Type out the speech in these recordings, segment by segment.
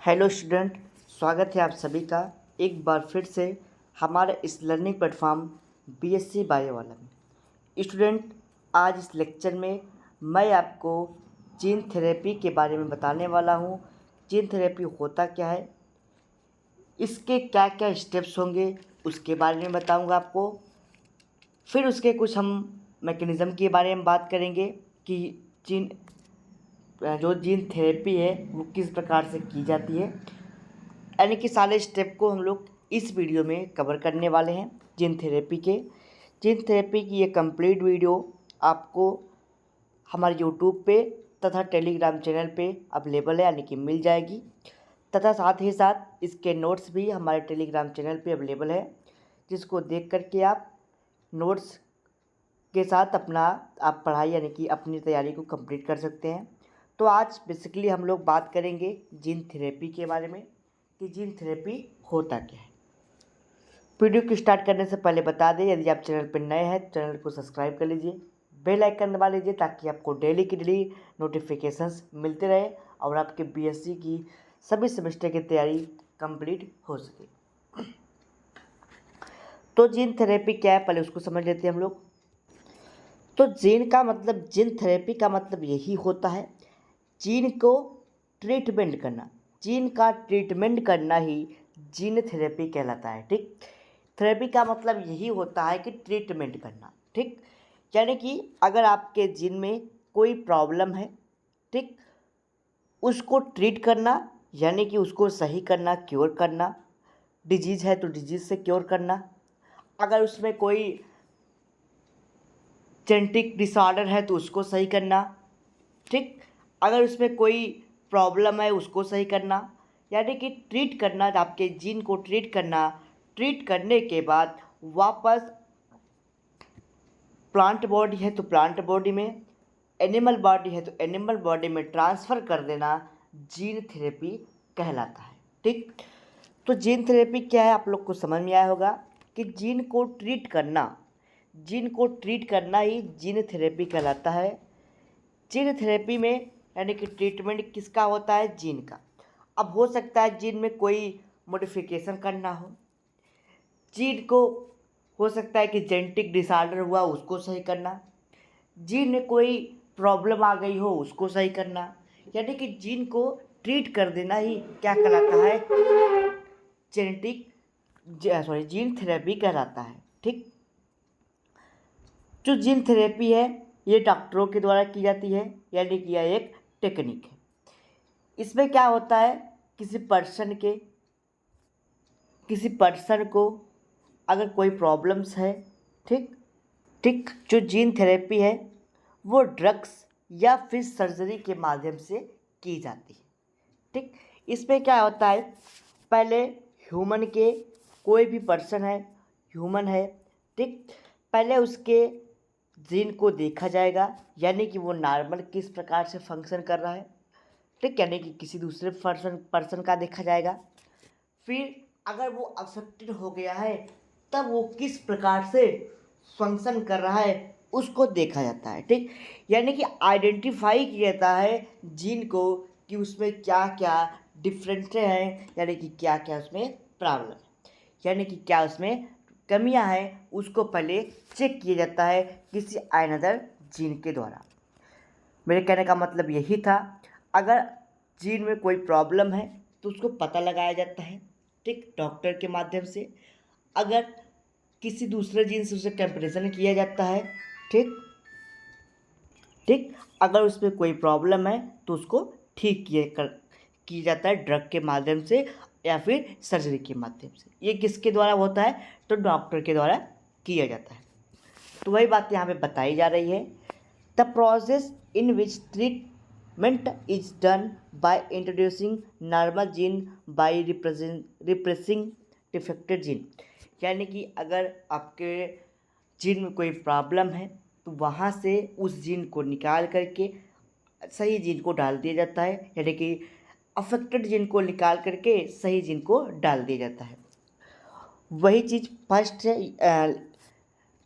Hello student, स्वागत है आप सभी का एक बार फिर से हमारे इस लर्निंग प्लेटफॉर्म बीएससी बायो वाला में। स्टूडेंट, आज इस लेक्चर में मैं आपको जीन थेरेपी के बारे में बताने वाला हूँ। जीन थेरेपी होता क्या है, इसके क्या क्या स्टेप्स होंगे उसके बारे में बताऊँगा आपको। फिर उसके कुछ हम मैकेनिज़्म के बारे में बात करेंगे कि जीन जो जीन थेरेपी है वो किस प्रकार से की जाती है। यानी कि सारे स्टेप को हम लोग इस वीडियो में कवर करने वाले हैं। जीन थेरेपी की ये कंप्लीट वीडियो आपको हमारे यूट्यूब पे तथा टेलीग्राम चैनल पे अवेलेबल है, यानी कि मिल जाएगी। तथा साथ ही साथ इसके नोट्स भी हमारे टेलीग्राम चैनल पे अवेलेबल है, जिसको देख करके आप नोट्स के साथ आप पढ़ाई यानी कि अपनी तैयारी को कंप्लीट कर सकते हैं। तो आज बेसिकली हम लोग बात करेंगे जीन थेरेपी के बारे में कि जीन थेरेपी होता क्या है। वीडियो को स्टार्ट करने से पहले बता दें, यदि आप चैनल पर नए हैं चैनल को सब्सक्राइब कर लीजिए, बेल आइकन दबा लीजिए ताकि आपको डेली की डेली नोटिफिकेशंस मिलते रहे और आपके बीएससी की सभी सेमेस्टर की तैयारी कंप्लीट हो सके। तो जीन थेरेपी क्या है, पहले उसको समझ लेते हैं हम लोग। तो जीन थेरेपी का मतलब यही होता है, जीन को ट्रीटमेंट करना। जीन का ट्रीटमेंट करना ही जीन थेरेपी कहलाता है। ठीक, थेरेपी का मतलब यही होता है कि ट्रीटमेंट करना। ठीक, यानी कि अगर आपके जीन में कोई प्रॉब्लम है, ठीक, उसको ट्रीट करना यानी कि उसको सही करना, क्योर करना। डिजीज़ है तो डिजीज़ से क्योर करना। अगर उसमें कोई जेनेटिक डिसऑर्डर है तो उसको सही करना। ठीक, अगर उसमें कोई प्रॉब्लम है उसको सही करना, यानी कि ट्रीट करना, आपके जीन को ट्रीट करना। ट्रीट करने के बाद वापस प्लांट बॉडी है तो प्लांट बॉडी में, एनिमल बॉडी है तो एनिमल बॉडी में ट्रांसफ़र कर देना जीन थेरेपी कहलाता है। ठीक, तो जीन थेरेपी क्या है आप लोग को समझ में आया होगा कि जीन को ट्रीट करना ही जीन थेरेपी कहलाता है। जीन थेरेपी में यानी कि ट्रीटमेंट किसका होता है, जीन का। अब हो सकता है जीन में कोई मॉडिफिकेशन करना हो, जीन को हो सकता है कि जेनेटिक डिसऑर्डर हुआ उसको सही करना, जीन में कोई प्रॉब्लम आ गई हो उसको सही करना, यानी कि जीन को ट्रीट कर देना ही क्या कहलाता है, जीन थेरेपी कहलाता है। ठीक, जो जीन थेरेपी है ये डॉक्टरों के द्वारा की जाती है, यानी कि यह एक टेक्निक है। इसमें क्या होता है, किसी पर्सन को अगर कोई प्रॉब्लम्स है, ठीक ठीक, जो जीन थेरेपी है वो ड्रग्स या फिर सर्जरी के माध्यम से की जाती है। ठीक, इसमें क्या होता है, पहले ह्यूमन के कोई भी पर्सन है, ह्यूमन है, ठीक, पहले उसके जीन को देखा जाएगा, यानी कि वो नॉर्मल किस प्रकार से फंक्शन कर रहा है। ठीक, यानी कि किसी दूसरे पर्सन का देखा जाएगा। फिर अगर वो अफेक्टेड हो गया है तब वो किस प्रकार से फंक्शन कर रहा है उसको देखा जाता है। ठीक, यानी कि आइडेंटिफाई किया जाता है जीन को कि उसमें क्या क्या डिफरेंसेस हैं, यानी कि क्या क्या उसमें प्रॉब्लम है, यानी कि क्या उसमें कमियां हैं, उसको पहले चेक किया जाता है किसी अनदर जीन के द्वारा। मेरे कहने का मतलब यही था, अगर जीन में कोई प्रॉब्लम है तो उसको पता लगाया जाता है, ठीक, डॉक्टर के माध्यम से। अगर किसी दूसरे जीन से उसे कंपैरिजन किया जाता है, ठीक ठीक, अगर उसमें कोई प्रॉब्लम है तो उसको ठीक किया जाता है ड्रग के माध्यम से या फिर सर्जरी के माध्यम से। ये किसके द्वारा होता है, तो डॉक्टर के द्वारा किया जाता है। तो वही बात यहाँ पे बताई जा रही है, the process in which treatment is done by introducing normal gene by repressing defected gene. यानी कि अगर आपके जीन में कोई प्रॉब्लम है तो वहाँ से उस जीन को निकाल करके सही जीन को डाल दिया जाता है, यानी कि अफेक्टेड जीन को निकाल करके सही जीन को डाल दिया जाता है। वही चीज़ फर्स्ट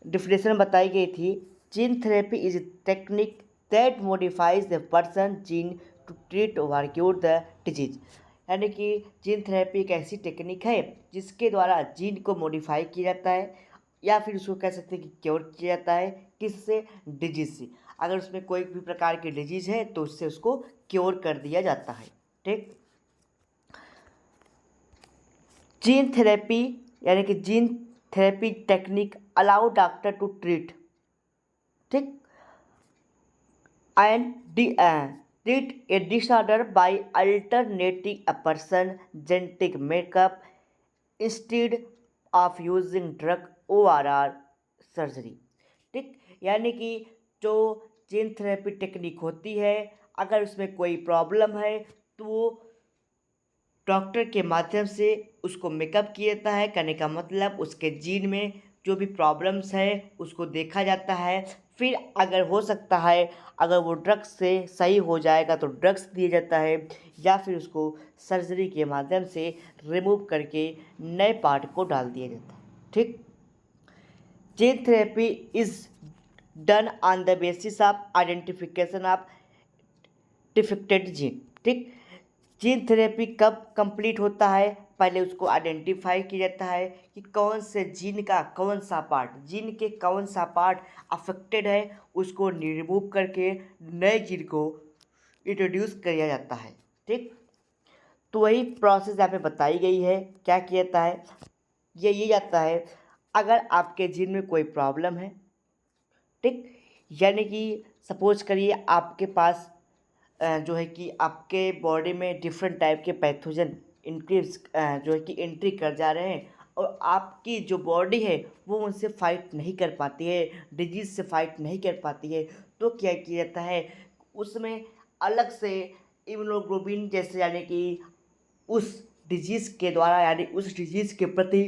डिफिनेशन बताई गई थी, gene therapy is technique that modifies the person gene to treat और क्योर द डिजीज। यानी कि जीन थेरेपी एक ऐसी टेक्निक है जिसके द्वारा जीन को मॉडिफाई किया जाता है, या फिर उसको कह सकते हैं कि क्योर किया जाता है। किससे? डिजीज से। अगर उसमें कोई भी प्रकार की डिजीज है तो उससे उसको क्योर कर दिया जाता है। ठीक। जीन थेरेपी यानी कि gene therapy technique allow doctor to treat, ठीक, and treat a disorder by alternating a person genetic makeup instead of using drug ORR surgery. ठीक। यानी कि जो जीन थेरेपी टेक्निक होती है, अगर उसमें कोई प्रॉब्लम है तो वो डॉक्टर के माध्यम से उसको मेकअप किया जाता है। कहने का मतलब उसके जीन में जो भी प्रॉब्लम्स है उसको देखा जाता है। फिर अगर हो सकता है, अगर वो ड्रग्स से सही हो जाएगा तो ड्रग्स दिया जाता है, या फिर उसको सर्जरी के माध्यम से रिमूव करके नए पार्ट को डाल दिया जाता है। ठीक। Gene therapy is done on the basis of identification of defected gene. ठीक। जीन थेरेपी कब कंप्लीट होता है? पहले उसको आइडेंटिफाई किया जाता है कि कौन से जीन का कौन सा पार्ट, जीन के कौन सा पार्ट अफेक्टेड है, उसको रिमूव करके नए जीन को इंट्रोड्यूस किया जाता है। ठीक। तो वही प्रोसेस यहाँ पे बताई गई है। क्या किया जाता है? ये जाता है, अगर आपके जीन में कोई प्रॉब्लम है, ठीक, यानी कि सपोज करिए आपके पास जो है कि आपके बॉडी में डिफरेंट टाइप के पैथोजन इंक्रीज जो है कि एंट्री कर जा रहे हैं, और आपकी जो बॉडी है वो उनसे फाइट नहीं कर पाती है, डिजीज से फाइट नहीं कर पाती है, तो क्या किया जाता है, उसमें अलग से इम्यूनोग्लोबिन जैसे, यानी कि उस डिजीज़ के द्वारा, यानी उस डिजीज़ के प्रति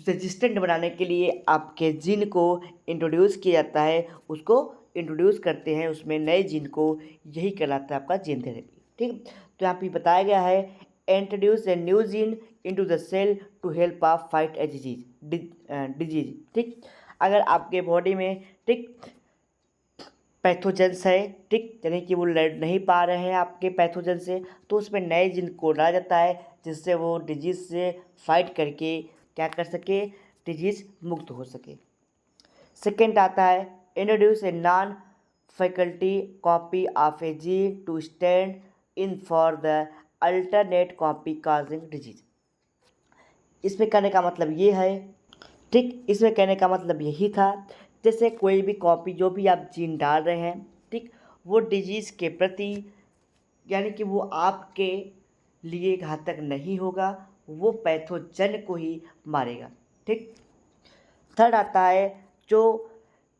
रेजिस्टेंट बनाने के लिए आपके जीन को इंट्रोड्यूस किया जाता है, उसको इंट्रोड्यूस करते हैं उसमें नए जीन को। यही कहलाता है आपका जीन थेरेपी। ठीक। तो यहाँ पे बताया गया है, introduce a new gene into the cell to help of fight a disease. ठीक। अगर आपके बॉडी में, ठीक, पैथोजेंस है, ठीक, यानी कि वो लड़ नहीं पा रहे हैं आपके पैथोजन से, तो उसमें नए जीन को डाला जाता है जिससे वो डिजीज़ से फाइट करके क्या कर सके, डिजीज़ मुक्त हो सके। सेकेंड आता है, introduce a non faculty copy of a gene to stand in for the alternate copy causing disease. इसमें कहने का मतलब ये है, ठीक, इसमें कहने का मतलब यही था, जैसे कोई भी कॉपी जो भी आप जीन डाल रहे हैं, ठीक, वो डिजीज़ के प्रति, यानी कि वो आपके लिए घातक नहीं होगा, वो पैथोजन को ही मारेगा। ठीक। थर्ड आता है, जो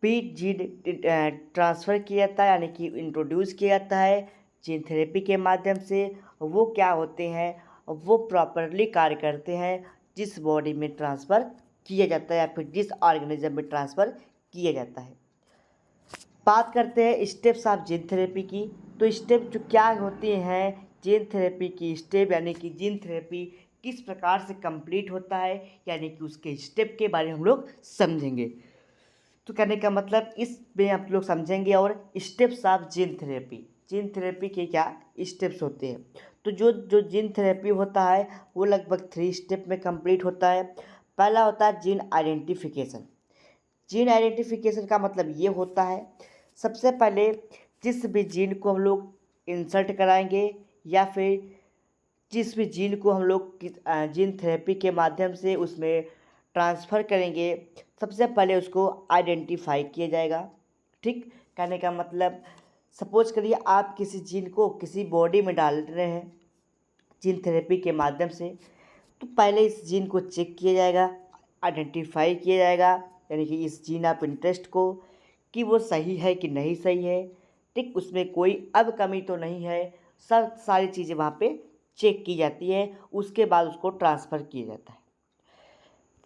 भी जीन ट्रांसफ़र किया जाता है, यानी कि इंट्रोड्यूस किया जाता है जीन थेरेपी के माध्यम से, वो क्या होते हैं, वो प्रॉपरली कार्य करते हैं जिस बॉडी में ट्रांसफ़र किया जाता है या फिर जिस ऑर्गेनिज्म में ट्रांसफ़र किया जाता है। बात करते हैं स्टेप्स ऑफ जीन थेरेपी की। तो स्टेप जो क्या होती हैं जीन थेरेपी की स्टेप, यानी कि जीन थेरेपी किस प्रकार से कंप्लीट होता है, यानी कि उसके स्टेप के बारे में हम लोग समझेंगे। तो कहने का मतलब इसमें आप लोग समझेंगे, और स्टेप्स ऑफ जीन थेरेपी के क्या स्टेप्स होते हैं। तो जो जो जीन थेरेपी होता है वो लगभग 3 स्टेप में कंप्लीट होता है। पहला होता है जीन आइडेंटिफिकेशन। जीन आइडेंटिफिकेशन का मतलब ये होता है, सबसे पहले जिस भी जीन को हम लोग इंसर्ट कराएंगे, या फिर जिस भी जीन को हम लोग जीन थेरेपी के माध्यम से उसमें ट्रांसफ़र करेंगे, सबसे पहले उसको आइडेंटिफाई किया जाएगा। ठीक। कहने का मतलब, सपोज करिए आप किसी जीन को किसी बॉडी में डाल रहे हैं जीन थेरेपी के माध्यम से, तो पहले इस जीन को चेक किया जाएगा, आइडेंटिफाई किया जाएगा, यानी कि इस जीन ऑफ इंटरेस्ट को, कि वो सही है कि नहीं सही है, ठीक, उसमें कोई अब कमी तो नहीं है, सब सारी चीज़ें वहाँ पे चेक की जाती है। उसके बाद उसको ट्रांसफ़र किया जाता है।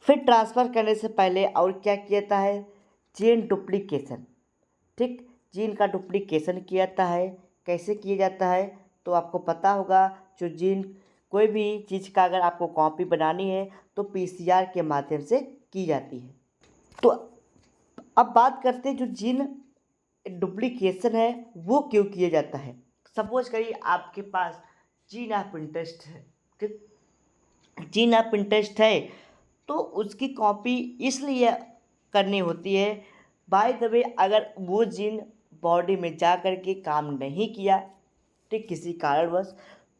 फिर ट्रांसफ़र करने से पहले और क्या किया जाता है, जीन डुप्लीकेशन। ठीक, जीन का डुप्लीकेशन किया जाता है। कैसे किया जाता है? तो आपको पता होगा, जो जीन कोई भी चीज़ का अगर आपको कॉपी बनानी है तो पीसीआर के माध्यम से की जाती है। तो अब बात करते हैं जो जीन डुप्लीकेशन है वो क्यों किया जाता है। सपोज करिए आपके पास जीन ऑफ इंटरेस्ट है, ठीक, जीन ऑफ इंटरेस्ट है तो उसकी कॉपी इसलिए करनी होती है। बाय द वे अगर वो जीन बॉडी में जा कर के काम नहीं किया, ठीक, किसी कारणवश,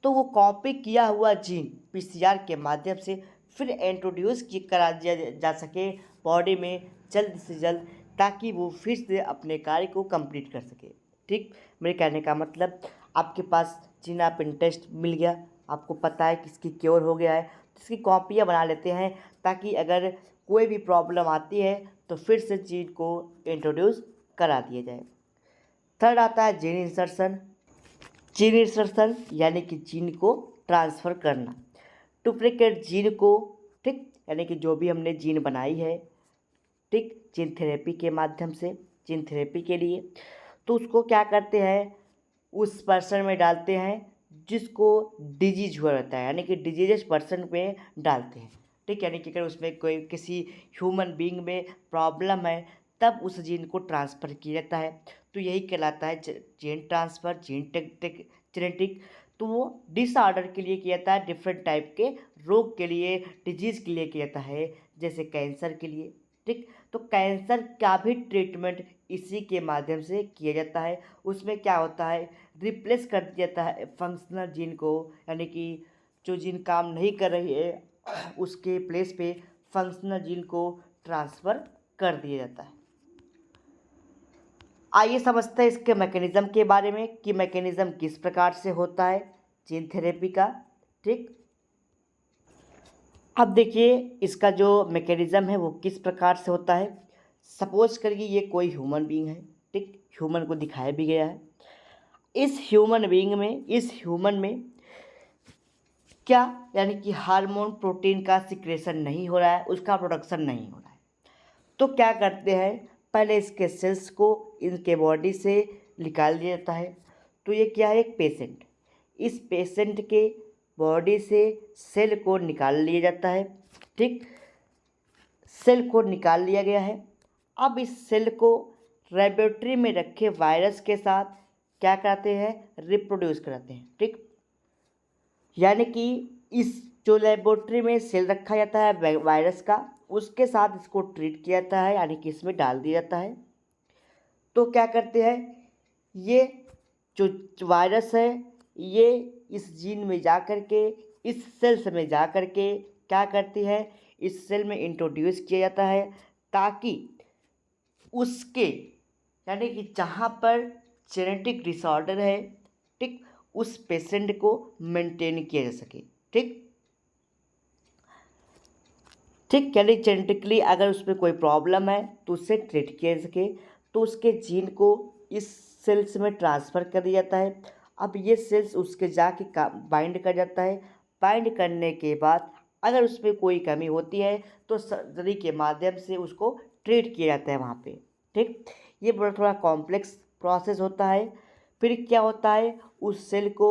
तो वो कॉपी किया हुआ जीन पीसीआर के माध्यम से फिर इंट्रोड्यूस करा दिया जा सके बॉडी में जल्द से जल्द, ताकि वो फिर से अपने कार्य को कंप्लीट कर सके। ठीक, मेरे कहने का मतलब, आपके पास जीन ऑफ इंटरेस्ट मिल गया, आपको पता है कि इसकी क्योर हो गया है, तो इसकी कॉपियाँ बना लेते हैं ताकि अगर कोई भी प्रॉब्लम आती है तो फिर से जीन को इंट्रोड्यूस करा दिया जाए। थर्ड आता है जीन इंसर्शन। जीन इंसर्शन यानी कि जीन को ट्रांसफ़र करना, डुप्लीकेट जीन को, ठीक, यानी कि जो भी हमने जीन बनाई है, ठीक, जीन थेरेपी के माध्यम से, जीन थेरेपी के लिए, तो उसको क्या करते हैं, उस पर्सन में डालते हैं जिसको डिजीज हुआ रहता है, यानी कि डिजीज पर्सन में डालते हैं। ठीक, यानी कि अगर उसमें कोई किसी ह्यूमन बीइंग में प्रॉब्लम है तब उस जीन को ट्रांसफ़र किया जाता है, तो यही कहलाता है जीन ट्रांसफ़र, जीन जेनेटिक। तो वो डिसऑर्डर के लिए किया जाता है, डिफरेंट टाइप के रोग के लिए, डिजीज़ के लिए किया जाता है, जैसे कैंसर के लिए। ठीक, तो कैंसर का भी ट्रीटमेंट इसी के माध्यम से किया जाता है। उसमें क्या होता है, रिप्लेस कर दिया जाता है फंक्शनल जीन को, यानी कि जो जीन काम नहीं कर रही है उसके प्लेस पे फंक्शनल जीन को ट्रांसफ़र कर दिया जाता है। आइए समझते हैं इसके मैकेनिज़्म के बारे में कि मैकेनिज़्म किस प्रकार से होता है जीन थेरेपी का। ठीक, अब देखिए इसका जो मैकेनिज़्म है वो किस प्रकार से होता है। सपोज करिए ये कोई ह्यूमन बीइंग है, ठीक, ह्यूमन को दिखाया भी गया है। इस ह्यूमन बीइंग में, इस ह्यूमन में क्या, यानी कि हार्मोन प्रोटीन का सिक्रेशन नहीं हो रहा है, उसका प्रोडक्शन नहीं हो रहा है, तो क्या करते हैं, पहले इसके सेल्स को इनके बॉडी से निकाल दिया जाता है। तो ये क्या है, एक पेशेंट, इस पेशेंट के बॉडी से सेल को निकाल लिया जाता है। ठीक, सेल को निकाल लिया गया है। अब इस सेल को लेबोरेटरी में रखे वायरस के साथ क्या कराते हैं, रिप्रोड्यूस कराते हैं। ठीक, यानी कि इस जो लेबोरेटरी में सेल रखा जाता है वायरस का, उसके साथ इसको ट्रीट किया जाता है, यानी कि इसमें डाल दिया जाता है। तो क्या करते हैं, ये जो वायरस है ये इस जीन में जा कर के, इस सेल्स में जा कर के क्या करती है, इस सेल में इंट्रोड्यूस किया जाता है, ताकि उसके, यानी कि जहाँ पर जेनेटिक डिसऑर्डर है, ठीक, उस पेशेंट को मेंटेन किया जा सके। ठीक, ठीक, यानी जेनेटिकली अगर उसमें कोई प्रॉब्लम है तो उससे ट्रीट किया जा सके, तो उसके जीन को इस सेल्स में ट्रांसफ़र कर दिया जाता है। अब ये सेल्स उसके जाके बाइंड कर जाता है। बाइंड करने के बाद अगर उसमें कोई कमी होती है तो सर्जरी के माध्यम से उसको ट्रीट किया जाता है वहाँ पे। ठीक, ये बड़ा थोड़ा कॉम्प्लेक्स प्रोसेस होता है। फिर क्या होता है, उस सेल को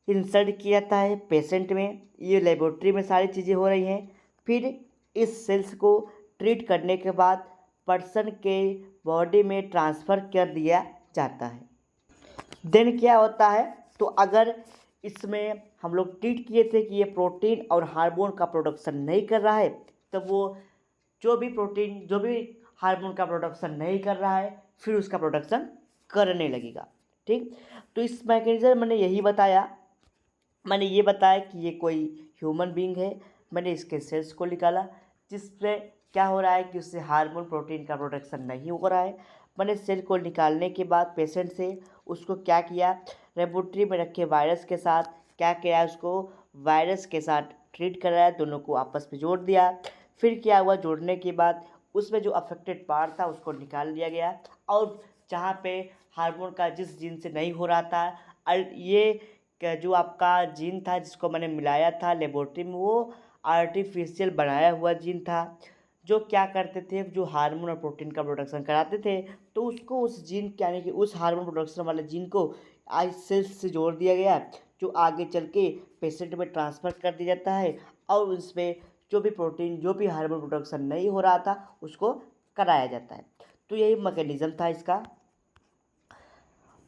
इंसर्ट किया जाता है पेशेंट में, ये लेबोरेटरी में सारी चीज़ें हो रही हैं। फिर इस सेल्स को ट्रीट करने के बाद पर्सन के बॉडी में ट्रांसफ़र कर दिया जाता है। देन क्या होता है, तो अगर इसमें हम लोग ट्रीट किए थे कि ये प्रोटीन और हार्मोन का प्रोडक्शन नहीं कर रहा है, तो वो जो भी प्रोटीन, जो भी हार्मोन का प्रोडक्शन नहीं कर रहा है, फिर उसका प्रोडक्शन करने लगेगा। ठीक, तो इस मैकेनिज्म मैंने यही बताया, मैंने ये बताया कि ये कोई ह्यूमन बीइंग है, मैंने इसके सेल्स को निकाला जिससे क्या हो रहा है कि उससे हार्मोन प्रोटीन का प्रोडक्शन नहीं हो रहा है। मैंने सेल को निकालने के बाद पेशेंट से उसको क्या किया, लेबोरेटरी में रखे वायरस के साथ क्या किया, उसको वायरस के साथ ट्रीट कराया, दोनों को आपस में जोड़ दिया। फिर क्या हुआ, जोड़ने के बाद उसमें जो अफेक्टेड पार्ट था उसको निकाल लिया गया, और जहाँ पे हार्मोन का जिस जीन से नहीं हो रहा था, ये जो आपका जीन था जिसको मैंने मिलाया था लेबोरेटरी में, वो आर्टिफिशियल बनाया हुआ जीन था, जो क्या करते थे, जो हार्मोन और प्रोटीन का प्रोडक्शन कराते थे, तो उसको उस जीन यानी कि उस हार्मोन प्रोडक्शन वाले जीन को आई सेल्स से जोड़ दिया गया, जो आगे चल के पेशेंट में ट्रांसफ़र कर दिया जाता है, और उसमें जो भी प्रोटीन, जो भी हार्मोन प्रोडक्शन नहीं हो रहा था उसको कराया जाता है। तो यही मैकेनिज़्म था इसका।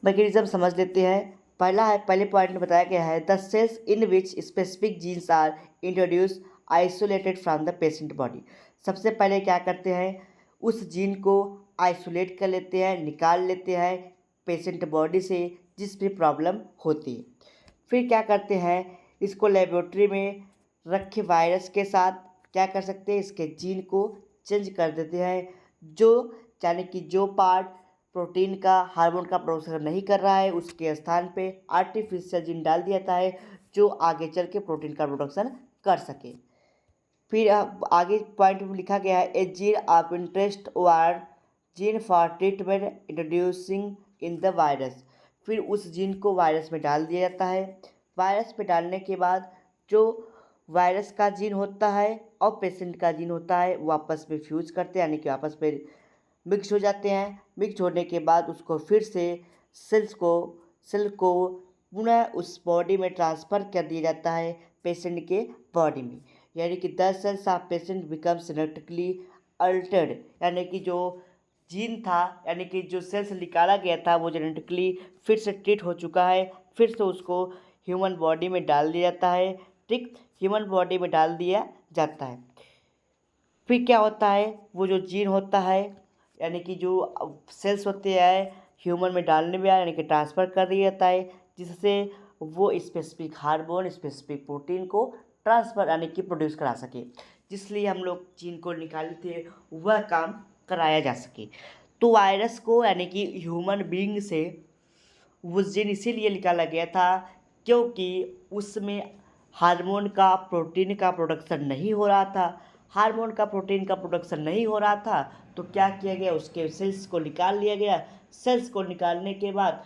मैकेनिज़्म समझ लेते हैं पहले पॉइंट में बताया गया है the cells in which specific genes are introduce isolated from the patient body. सबसे पहले क्या करते हैं, उस जीन को आइसोलेट कर लेते हैं, निकाल लेते हैं पेशेंट बॉडी से जिस भी प्रॉब्लम होती है। फिर क्या करते हैं, इसको लेबोरेटरी में रखे वायरस के साथ क्या कर सकते हैं, इसके जीन को चेंज कर देते हैं, जो यानी कि जो पार्ट प्रोटीन का हार्मोन का प्रोडक्शन नहीं कर रहा है उसके स्थान पे आर्टिफिशियल जीन डाल दिया जाता है जो आगे चल के प्रोटीन का प्रोडक्शन कर सके। फिर आगे पॉइंट में लिखा गया है ए जीन ऑफ इंटरेस्ट और gene for treatment introducing in the virus. फिर उस जीन को वायरस में डाल दिया जाता है। वायरस में डालने के बाद जो वायरस का जीन होता है और पेशेंट का जीन होता है वो आपस में फ्यूज करते हैं, यानी कि आपस में मिक्स हो जाते हैं। मिक्स होने के बाद उसको फिर से सेल को पुनः उस बॉडी में ट्रांसफ़र कर दिया जाता है पेशेंट के बॉडी में, यानी कि the cells of patient become genetically altered, यानी कि जो जीन था यानी कि जो सेल्स निकाला गया था वो जेनेटिकली फिर से ट्रीट हो चुका है, फिर से उसको ह्यूमन बॉडी में डाल दिया जाता है। ठीक, ह्यूमन बॉडी में डाल दिया जाता है। फिर क्या होता है, वो जो जीन होता है यानी कि जो सेल्स होते हैं ह्यूमन में डालने में यानी कि ट्रांसफ़र कर दिया जाता है, जिससे वो स्पेसिफिक हार्मोन स्पेसिफिक प्रोटीन को ट्रांसफ़र यानी कि प्रोड्यूस करा सके, जिसलिए हम लोग जीन को निकाले थे वह काम कराया जा सके। तो वायरस को यानी कि ह्यूमन बीइंग से वो जीन इसीलिए निकाला गया था क्योंकि उसमें हार्मोन का प्रोटीन का प्रोडक्शन नहीं हो रहा था। हार्मोन का प्रोटीन का प्रोडक्शन नहीं हो रहा था तो क्या किया गया, उसके सेल्स को निकाल लिया गया। सेल्स को निकालने के बाद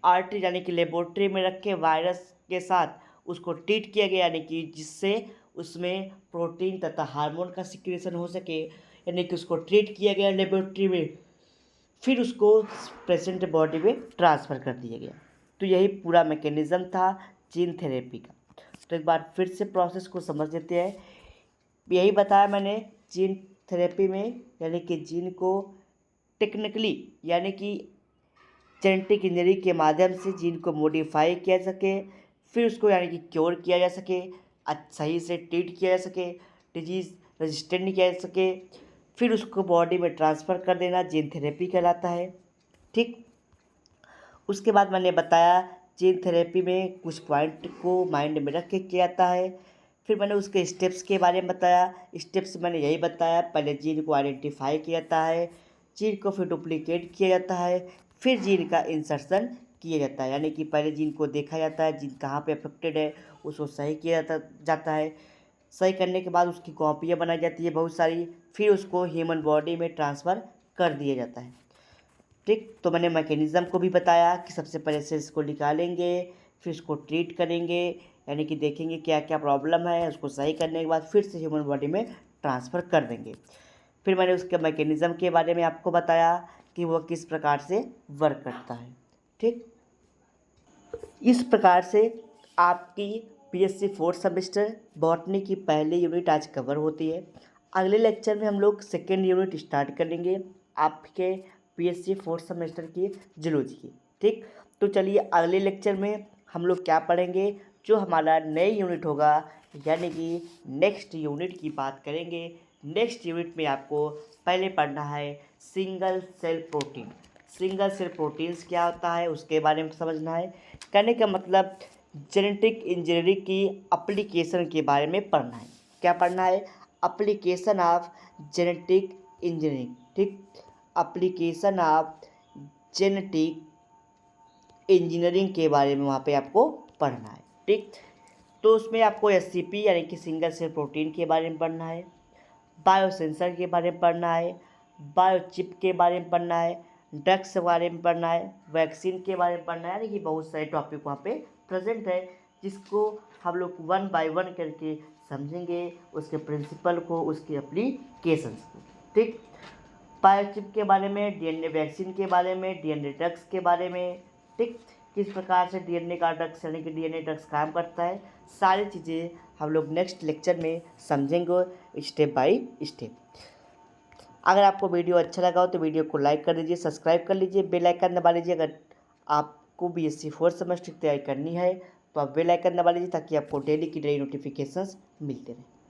आर्टी यानी कि लेबोरेटरी में रख के वायरस के साथ उसको ट्रीट किया गया, यानी कि जिससे उसमें प्रोटीन तथा हार्मोन का सिक्रेशन हो सके, यानी कि उसको ट्रीट किया गया लेबोरेटरी में, फिर उसको पेशेंट बॉडी में ट्रांसफ़र कर दिया गया। तो यही पूरा मैकेनिज़्म था जीन थेरेपी का। तो एक बार फिर से प्रोसेस को समझ लेते हैं। यही बताया मैंने जीन थेरेपी में, यानी कि जीन को टेक्निकली यानी कि जेनेटिक इंजीनियरिंग के माध्यम से जीन को मॉडिफाई किया जा सके, फिर उसको यानी कि क्योर किया जा सके, सही से ट्रीट किया जा सके, डिजीज़ रेजिस्टेंट किया जा सके, फिर उसको बॉडी में ट्रांसफ़र कर देना जीन थेरेपी कहलाता है। ठीक, उसके बाद मैंने बताया जीन थेरेपी में कुछ पॉइंट को माइंड में रख के किया जाता है। फिर मैंने उसके स्टेप्स के बारे में बताया। स्टेप्स मैंने यही बताया, पहले जीन को आइडेंटिफाई किया जाता है, जीन को फिर डुप्लीकेट किया जाता है, फिर जीन का इंसर्शन किया जाता है, यानी कि पहले जीन को देखा जाता है जीन कहाँ पे अफेक्टेड है उसको सही किया जाता है। सही करने के बाद उसकी कॉपियाँ बनाई जाती है बहुत सारी, फिर उसको ह्यूमन बॉडी में ट्रांसफ़र कर दिया जाता है। ठीक, तो मैंने मैकेनिज़्म को भी बताया कि सबसे पहले सेल्स को निकालेंगे, फिर उसको ट्रीट करेंगे, यानी कि देखेंगे क्या क्या प्रॉब्लम है, उसको सही करने के बाद फिर से ह्यूमन बॉडी में ट्रांसफ़र कर देंगे। फिर मैंने उसके मैकेनिज़्म के बारे में आपको बताया कि वो किस प्रकार से वर्क करता है। ठीक, इस प्रकार से आपकी बीएससी फोर्थ सेमेस्टर बॉटनी की पहली यूनिट आज कवर होती है। अगले लेक्चर में हम लोग सेकेंड यूनिट स्टार्ट करेंगे आपके बीएससी फोर्थ सेमेस्टर की जूलॉजी की। ठीक, तो चलिए अगले लेक्चर में हम लोग क्या पढ़ेंगे, जो हमारा नई यूनिट होगा यानी कि नेक्स्ट यूनिट की बात करेंगे। नेक्स्ट यूनिट में आपको पहले पढ़ना है single cell protein. Single cell proteins क्या होता है उसके बारे में समझना है। कहने का मतलब जेनेटिक इंजीनियरिंग की एप्लीकेशन के बारे में पढ़ना है। क्या पढ़ना है, एप्लीकेशन ऑफ जेनेटिक इंजीनियरिंग। ठीक, एप्लीकेशन ऑफ जेनेटिक इंजीनियरिंग के बारे में वहाँ पे आपको पढ़ना है। ठीक, तो उसमें आपको एससीपी यानी कि सिंगल सेल प्रोटीन के बारे में पढ़ना है, बायोसेंसर के बारे में पढ़ना है, बायोचिप के बारे में पढ़ना है, ड्रग्स के बारे में पढ़ना है, वैक्सीन के बारे में पढ़ना है, यानी कि बहुत सारे टॉपिक वहाँ पे प्रेजेंट है जिसको हम लोग वन बाय वन करके समझेंगे, उसके प्रिंसिपल को, उसके एप्लीकेशंस को। ठीक, बायोचिप के बारे में, डीएनए वैक्सीन के बारे में, डीएनए ड्रग्स के बारे में। ठीक, किस प्रकार से डीएनए का ड्रग्स यानी कि डीएनए ड्रग्स काम करता है, सारी चीज़ें हम लोग नेक्स्ट लेक्चर में समझेंगे स्टेप बाय स्टेप। अगर आपको वीडियो अच्छा लगा हो तो वीडियो को लाइक कर दीजिए, सब्सक्राइब कर लीजिए, बेल आइकन दबा लीजिए अगर आपको आपको बीएससी फोर्थ सेमेस्टर की तैयारी करनी है तो आप बेल आइकन दबा लीजिए ताकि आपको डेली की डेली नोटिफिकेशंस मिलते रहें।